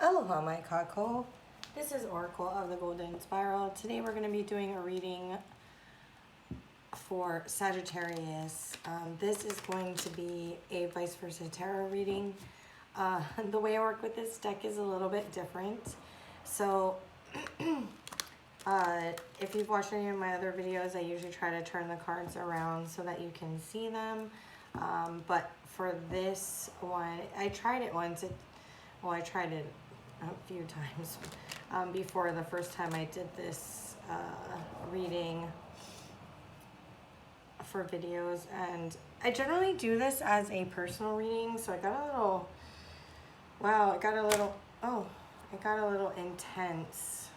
Aloha, my kako. This is Oracle of the Golden Spiral. Today we're going to be doing a reading for Sagittarius. This is going to be a vice versa tarot reading. The way I work with this deck is a little bit different. So if you've watched any of my other videos, I usually try to turn the cards around so that you can see them. But for this one, I tried it once. I tried it a few times before the first time I did this reading for videos, and I generally do this as a personal reading, so I got a little, wow, it got a little intense,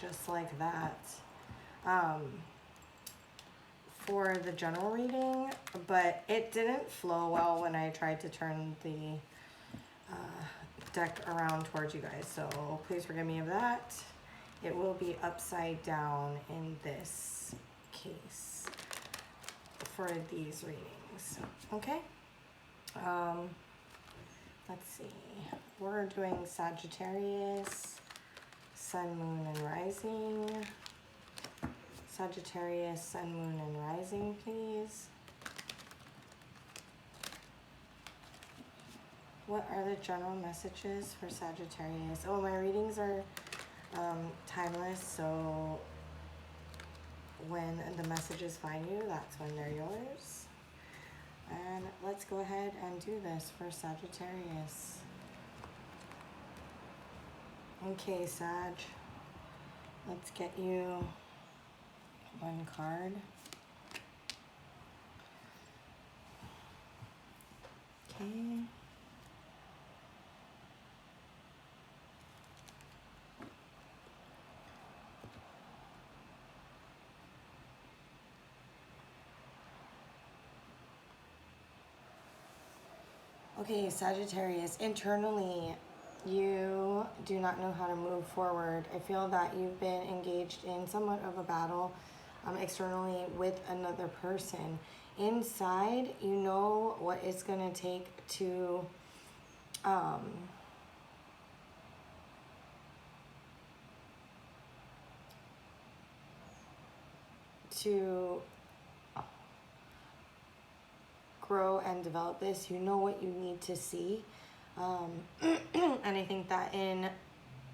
just like that, for the general reading, but it didn't flow well when I tried to turn the deck around towards you guys, so please forgive me of that. It will be upside down in this case for these readings, okay? Let's see, we're doing Sagittarius, Sun, Moon, and Rising. Sagittarius, Sun, Moon, and Rising, please. What are the general messages for Sagittarius? Oh, my readings are timeless, so when the messages find you, that's when they're yours. And let's go ahead and do this for Sagittarius. Okay, Sag, let's get you one card. Okay. Okay, Sagittarius, internally, you do not know how to move forward. I feel that you've been engaged in somewhat of a battle externally with another person. Inside, you know what it's going to take to grow and develop this. You know what you need to see, and I think that in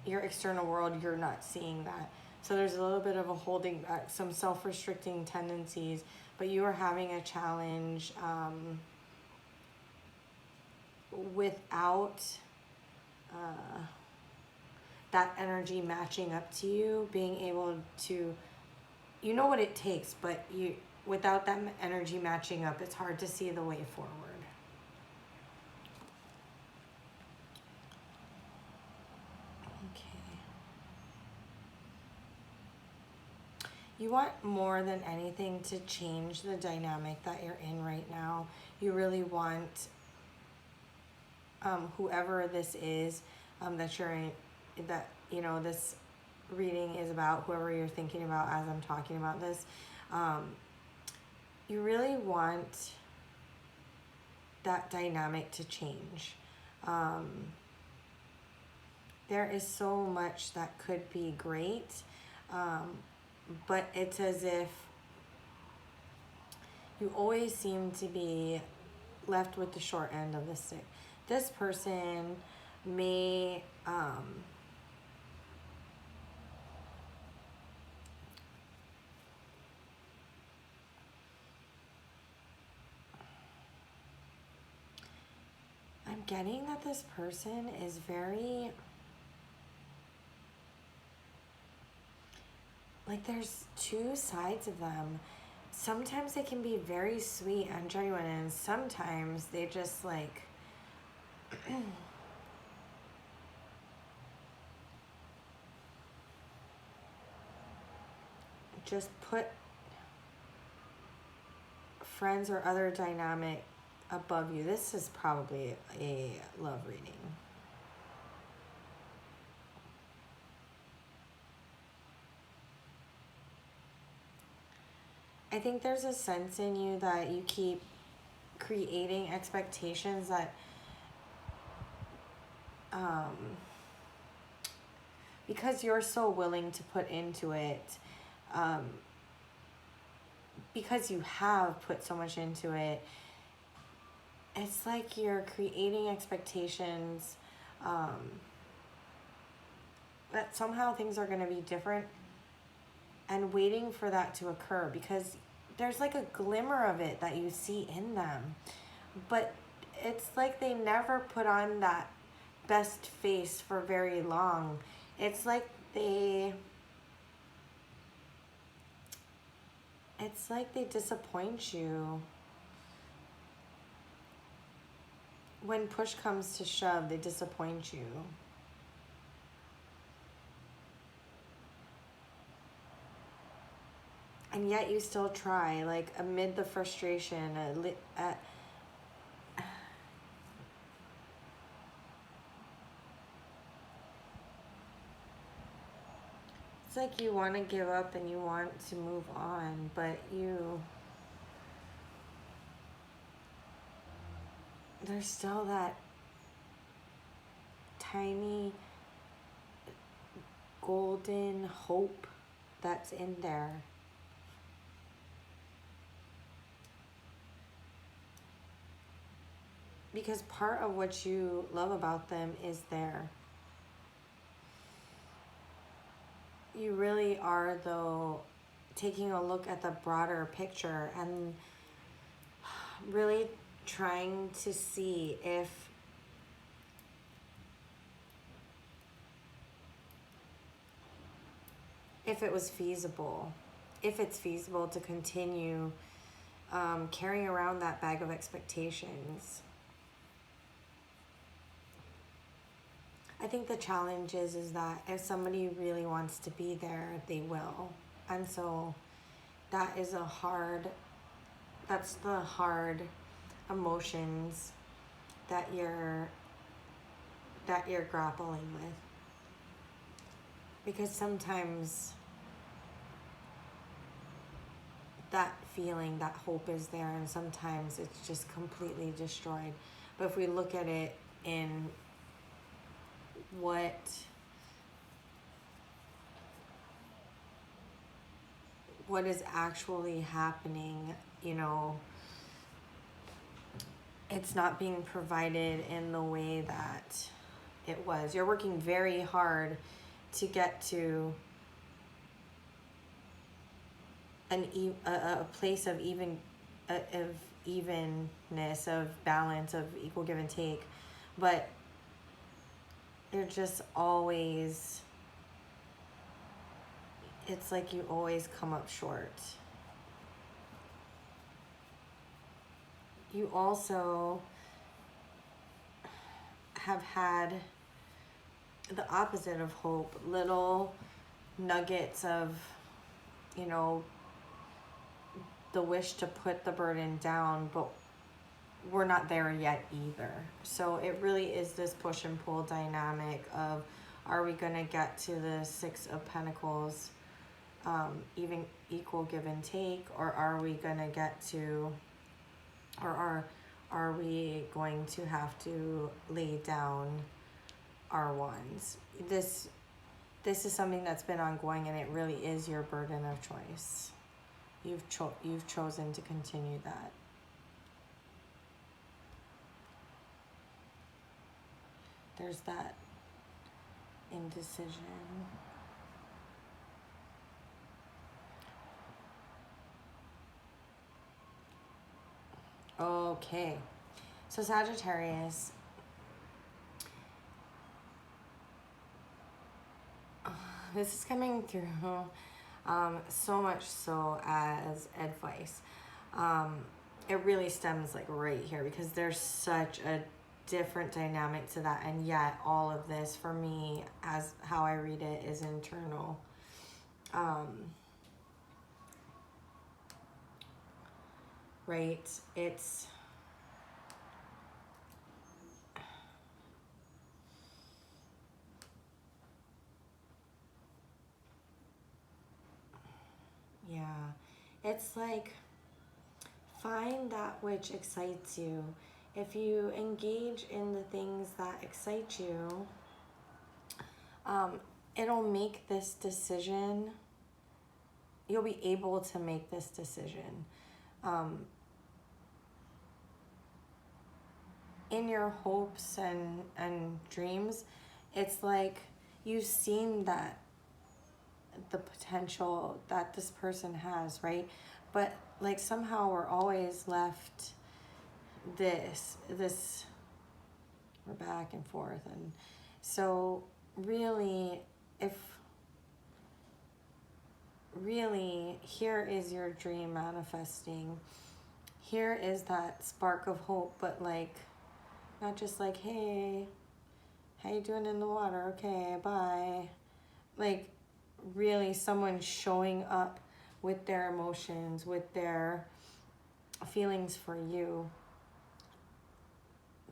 your external world you're not seeing that, so there's a little bit of a holding back, some self-restricting tendencies, but you are having a challenge without that energy matching up to you, being able to, you know what it takes, but without that energy matching up, it's hard to see the way forward. Okay. You want more than anything to change the dynamic that you're in right now. You really want whoever this is that you're in, that, you know, this reading is about, whoever you're thinking about as I'm talking about this, you really want that dynamic to change. There is so much that could be great, but it's as if you always seem to be left with the short end of the stick. This person may I'm getting that this person is very, like, there's two sides of them. Sometimes they can be very sweet and genuine, and sometimes they just, like, just put friends or other dynamic above you. This is probably a love reading. I think there's a sense in you that you keep creating expectations that because you're so willing to put into it, because you have put so much into it, it's like you're creating expectations that somehow things are going to be different, and waiting for that to occur, because there's like a glimmer of it that you see in them, but it's like they never put on that best face for very long. It's like they disappoint you. When push comes to shove, they disappoint you. And yet you still try, like, amid the frustration, it's like you want to give up and you want to move on, but there's still that tiny golden hope that's in there. Because part of what you love about them is there. You really are, though, taking a look at the broader picture and really trying to see if it was feasible, if it's feasible to continue carrying around that bag of expectations. I think the challenge is that if somebody really wants to be there, they will. And so that's the hard emotions that you're grappling with. Because sometimes that feeling, that hope is there, and sometimes it's just completely destroyed. But if we look at it in what is actually happening, it's not being provided in the way that it was. You're working very hard to get to a place of evenness, of balance, of equal give and take, but you're just always, it's like you always come up short. You also have had the opposite of hope, little nuggets of, the wish to put the burden down, but we're not there yet either. So it really is this push and pull dynamic of, are we going to get to the Six of Pentacles, even equal give and take, or are we going to get to, or are we going to have to lay down our wands? This is something that's been ongoing, and it really is your burden of choice. You've chosen to continue that. There's that indecision. Okay, so Sagittarius, this is coming through so much so as advice. It really stems like right here, because there's such a different dynamic to that, and yet all of this for me, as how I read it, is internal. Right? It's yeah, it's like, find that which excites you. If you engage in the things that excite you, it'll make this decision. You'll be able to make this decision. In your hopes and dreams, it's like you've seen that the potential that this person has, right? But like somehow we're always left this we're back and forth. And so really, here is your dream manifesting. Here is that spark of hope, but like not just like, hey, how you doing in the water? Okay, bye. Like really someone showing up with their emotions, with their feelings for you.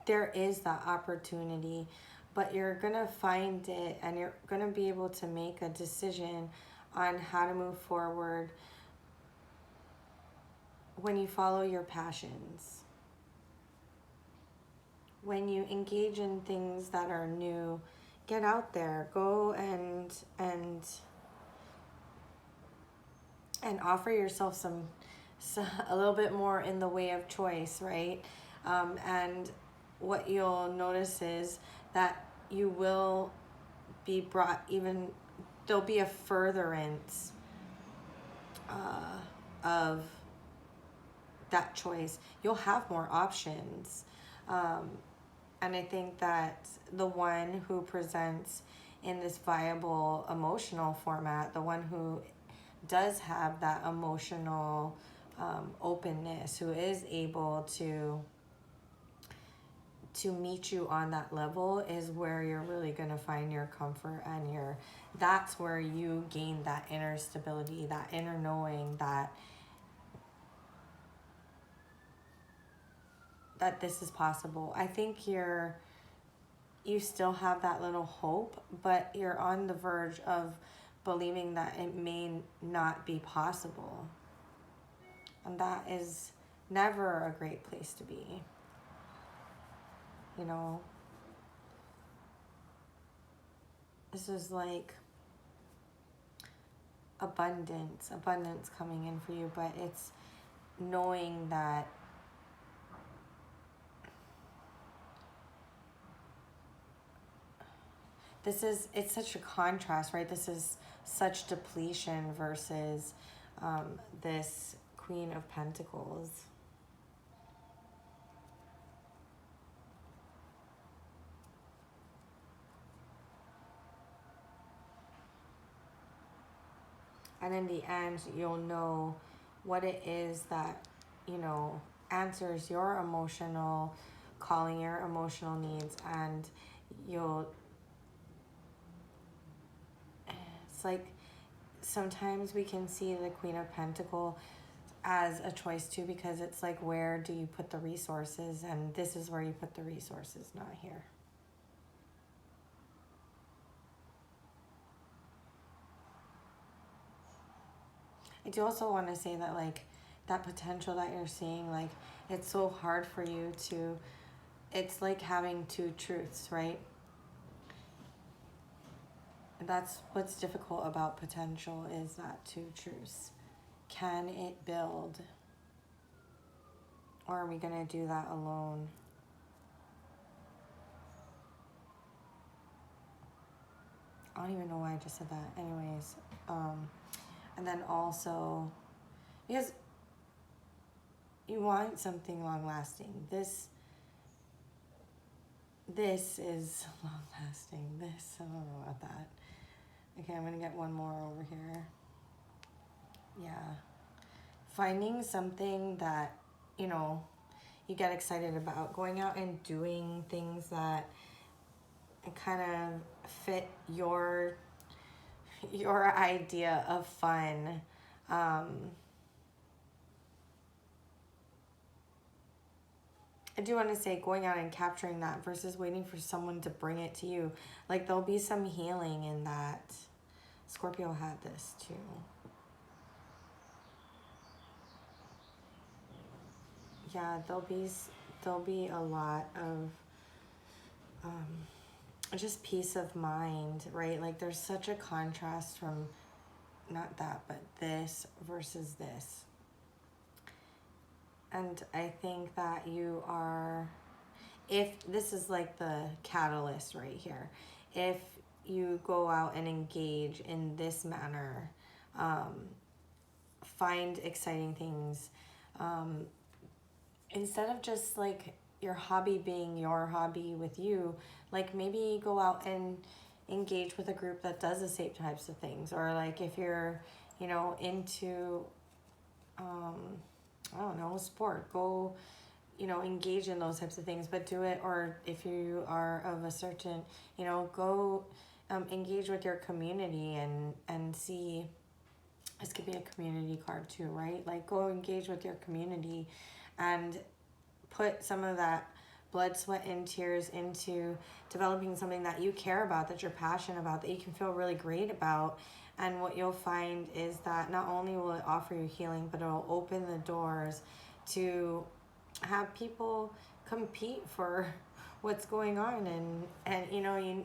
There is that opportunity, but you're going to find it and you're going to be able to make a decision on how to move forward when you follow your passions. When you engage in things that are new, get out there, go and offer yourself a little bit more in the way of choice, right? And what you'll notice is that you will be brought there'll be a furtherance of that choice. You'll have more options. And I think that the one who presents in this viable emotional format, the one who does have that emotional openness, who is able to meet you on that level, is where you're really going to find your comfort, and that's where you gain that inner stability, that inner knowing that this is possible. I think you still have that little hope, but you're on the verge of believing that it may not be possible. And that is never a great place to be. You know, this is like abundance coming in for you, but it's knowing that it's such a contrast, right? This is such depletion versus this Queen of Pentacles. And in the end, you'll know what it is that, answers your emotional calling, your emotional needs, and it's like sometimes we can see the Queen of Pentacles as a choice too, because it's like, where do you put the resources? And this is where you put the resources, not here. I do also want to say that, like, that potential that you're seeing, like, it's so hard for you it's like having two truths, right? And that's what's difficult about potential, is that two truths. Can it build? Or are we going to do that alone? I don't even know why I just said that. Anyways, and then also, because you want something long-lasting. This is long-lasting. I don't know about that. Okay, I'm going to get one more over here. Yeah. Finding something that, you get excited about. Going out and doing things that kind of fit your idea of fun. I do want to say, going out and capturing that versus waiting for someone to bring it to you. Like, there'll be some healing in that. Scorpio had this too. Yeah, there'll be a lot of just peace of mind, right? Like there's such a contrast from not that, but this versus this. And I think that you are, if this is like the catalyst right here, if you go out and engage in this manner, find exciting things, instead of just like your hobby being your hobby with you, like maybe go out and engage with a group that does the same types of things. Or like if you're, you know, into, I don't know, sport, go, you know, engage in those types of things, but do it. Or if you are of a certain, you know, go engage with your community and see, this could be a community card too, right? Like go engage with your community and put some of that blood, sweat, and tears into developing something that you care about, that you're passionate about, that you can feel really great about. And what you'll find is that not only will it offer you healing, but it'll open the doors to have people compete for what's going on. And you know,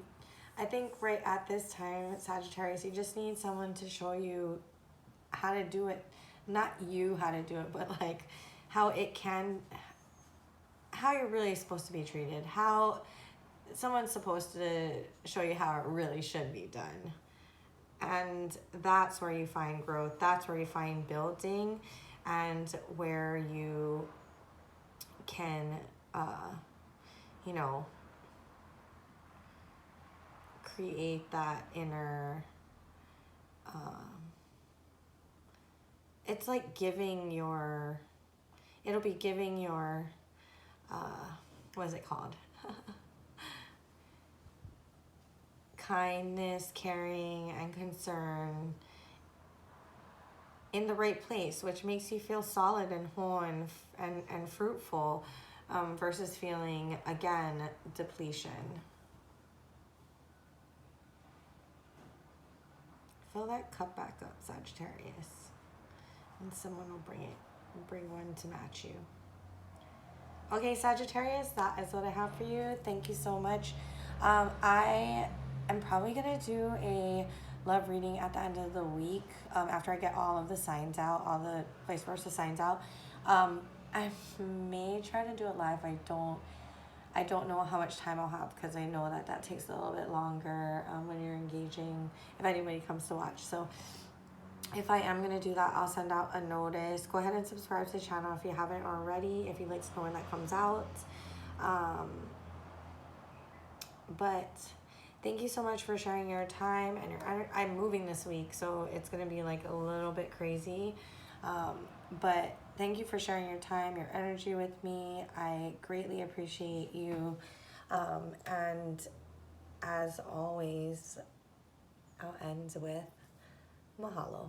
I think right at this time, Sagittarius, you just need someone to show you how to do it. Not you how to do it, but like how it can, how you're really supposed to be treated, how someone's supposed to show you how it really should be done. And that's where you find growth, that's where you find building, and where you can, you know, create that inner, it's like giving your, it'll be giving your, what is it called? Kindness, caring, and concern in the right place, which makes you feel solid and whole and fruitful, versus feeling, again, depletion. Fill that cup back up, Sagittarius, and someone will bring one to match you. Okay, Sagittarius, that is what I have for you. Thank you so much. I am probably going to do a love reading at the end of the week, after I get all of the signs out, all the vice versa signs out. I may try to do it live. I don't know how much time I'll have, because I know that takes a little bit longer when you're engaging, if anybody comes to watch. So if I am going to do that, I'll send out a notice. Go ahead and subscribe to the channel if you haven't already, if you'd like to know when that comes out. But thank you so much for sharing your time. And I'm moving this week, so it's going to be like a little bit crazy. But thank you for sharing your time, your energy with me. I greatly appreciate you. And as always, I'll end with mahalo.